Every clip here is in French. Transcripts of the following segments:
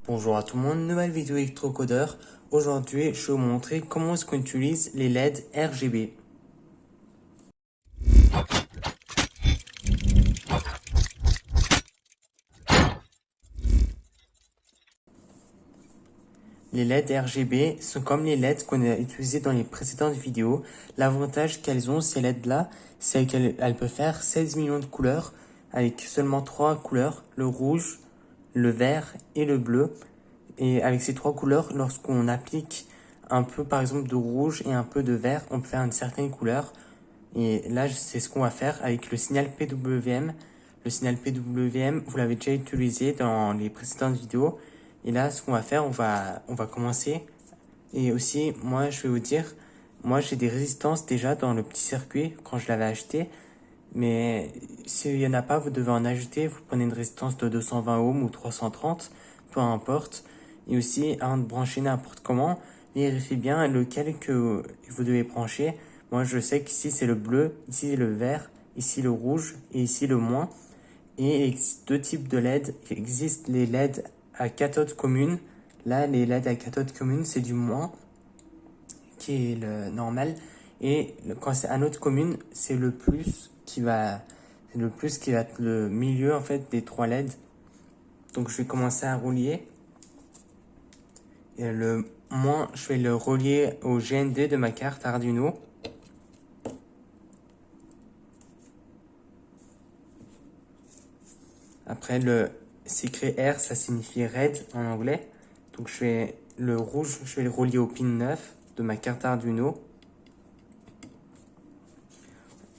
Bonjour à tout le monde, nouvelle vidéo électrocodeur. Aujourd'hui, je vais vous montrer comment est-ce qu'on utilise les LED RGB. Les LED RGB sont comme les LED qu'on a utilisés dans les précédentes vidéos. L'avantage qu'elles ont, ces LED-là, c'est qu'elles peuvent faire 16 millions de couleurs avec seulement 3 couleurs, le rouge, le vert et le bleu. Et avec ces 3 couleurs, lorsqu'on applique un peu par exemple de rouge et un peu de vert, on peut faire une certaine couleur. Et là, c'est ce qu'on va faire avec le signal PWM. Le signal PWM, vous l'avez déjà utilisé dans les précédentes vidéos. Et là, ce qu'on va faire, on va commencer. Et aussi, moi, je vais vous dire, moi, j'ai des résistances déjà dans le petit circuit quand je l'avais acheté. Mais s'il n'y en a pas, vous devez en ajouter. Vous prenez une résistance de 220 ohms ou 330, peu importe. Et aussi, avant de brancher n'importe comment, vérifiez bien lequel que vous devez brancher. Moi, je sais qu'ici, c'est le bleu, ici, le vert, ici, le rouge et ici, le moins. Et il existe deux types de LED. Il existe les LED à cathode commune. Là, les LED à cathode commune, c'est du moins, qui est le normal. Et quand c'est anode commune, c'est le plus qui va être le milieu, en fait, des trois LED. Donc, je vais commencer à relier. Et le moins, je vais le relier au GND de ma carte Arduino. Après, c'est écrit R, ça signifie red en anglais. Donc, le rouge, je vais le relier au pin 9 de ma carte Arduino.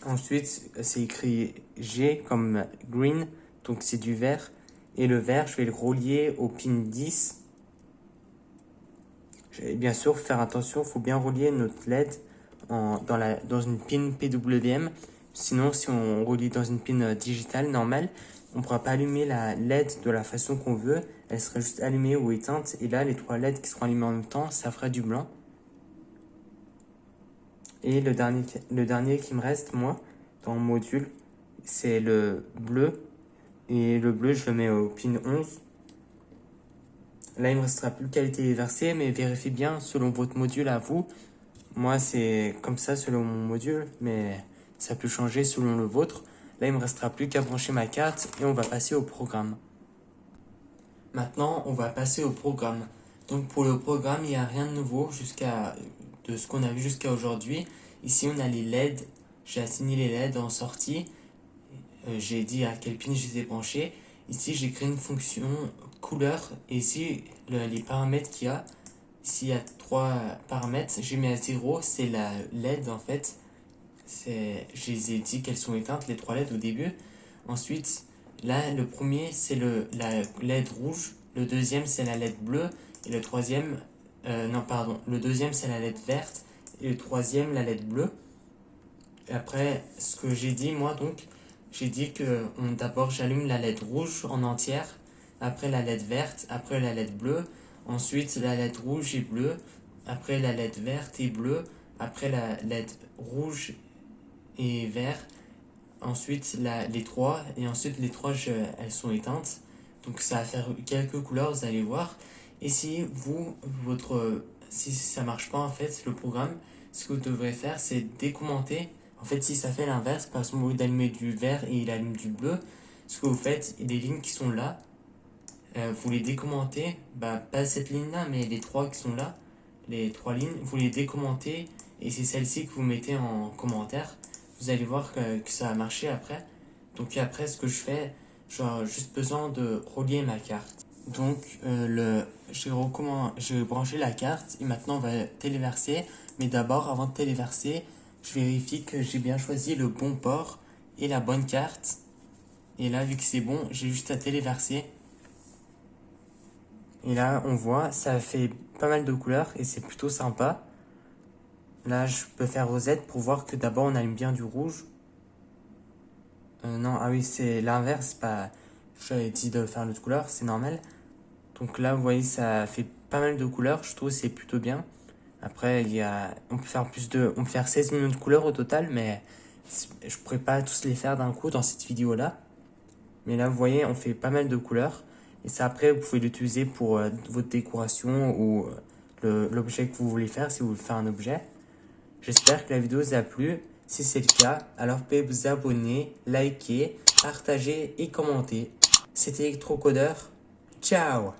Ensuite, c'est écrit G comme green, donc c'est du vert. Et le vert, je vais le relier au pin 10. Bien sûr, faire attention, il faut bien relier notre LED dans une pin PWM. Sinon, si on relie dans une pin digitale normale, on ne pourra pas allumer la LED de la façon qu'on veut. Elle serait juste allumée ou éteinte. Et là, les trois LED qui seront allumées en même temps, ça fera du blanc. Et le dernier qui me reste, moi, dans mon module, c'est le bleu. Et le bleu, je le mets au pin 11. Là, il me restera plus qu'à les téléverser, mais vérifiez bien selon votre module à vous. Moi, c'est comme ça selon mon module, mais ça peut changer selon le vôtre. Là, il me restera plus qu'à brancher ma carte et on va passer au programme. Maintenant, on va passer au programme. Donc, pour le programme, il n'y a rien de nouveau de ce qu'on a vu jusqu'à aujourd'hui. Ici, on a les LED. J'ai assigné les LED en sortie. J'ai dit à quel pin je les ai branchés. Ici, j'ai créé une fonction couleur. Et ici, les paramètres qu'il y a. Ici, il y a trois paramètres. J'ai mis à 0, c'est la LED en fait. Je les ai dit qu'elles sont éteintes, les trois LED au début. Ensuite, là, le premier, c'est la LED rouge. Le deuxième, c'est la LED bleue. Et le troisième, non, pardon. Le deuxième, c'est la LED verte. Et le troisième, la LED bleue. Et après, ce que j'ai dit, moi, donc, j'ai dit que d'abord, j'allume la LED rouge en entière. Après, la LED verte. Après, la LED bleue. Ensuite, la LED rouge et bleue. Après, la LED verte et bleue. Après, la LED rouge et vert. Ensuite, les trois. Et ensuite, les trois, elles sont éteintes. Donc, ça va faire quelques couleurs, vous allez voir. Et si si ça marche pas, en fait, le programme, ce que vous devrez faire, c'est décommenter. En fait, si ça fait l'inverse, par exemple, au lieu d'allumer du vert et il allume du bleu, ce que vous faites, les lignes qui sont là, vous les décommentez, pas cette ligne-là, mais les trois qui sont là, les trois lignes, vous les décommentez et c'est celle-ci que vous mettez en commentaire. Vous allez voir que ça a marché après. Donc après, ce que je fais, j'ai juste besoin de relier ma carte. Donc j'ai branché la carte et maintenant on va téléverser. Mais d'abord, avant de téléverser, je vérifie que j'ai bien choisi le bon port et la bonne carte. Et là, vu que c'est bon, j'ai juste à téléverser. Et là, on voit, ça fait pas mal de couleurs et c'est plutôt sympa. Là, je peux faire rosette pour voir que d'abord on allume bien du rouge. Non, ah oui, c'est l'inverse, pas. J'avais dit de faire l'autre couleur, c'est normal. Donc là, vous voyez, ça fait pas mal de couleurs, je trouve que c'est plutôt bien. Après, on peut faire on peut faire 16 millions de couleurs au total, mais je pourrais pas tous les faire d'un coup dans cette vidéo-là. Mais là, vous voyez, on fait pas mal de couleurs. Et ça, après, vous pouvez l'utiliser pour votre décoration ou l'objet que vous voulez faire, si vous voulez faire un objet. J'espère que la vidéo vous a plu. Si c'est le cas, alors pouvez vous abonner, liker, partager et commenter. C'était Electrocodeur. Ciao!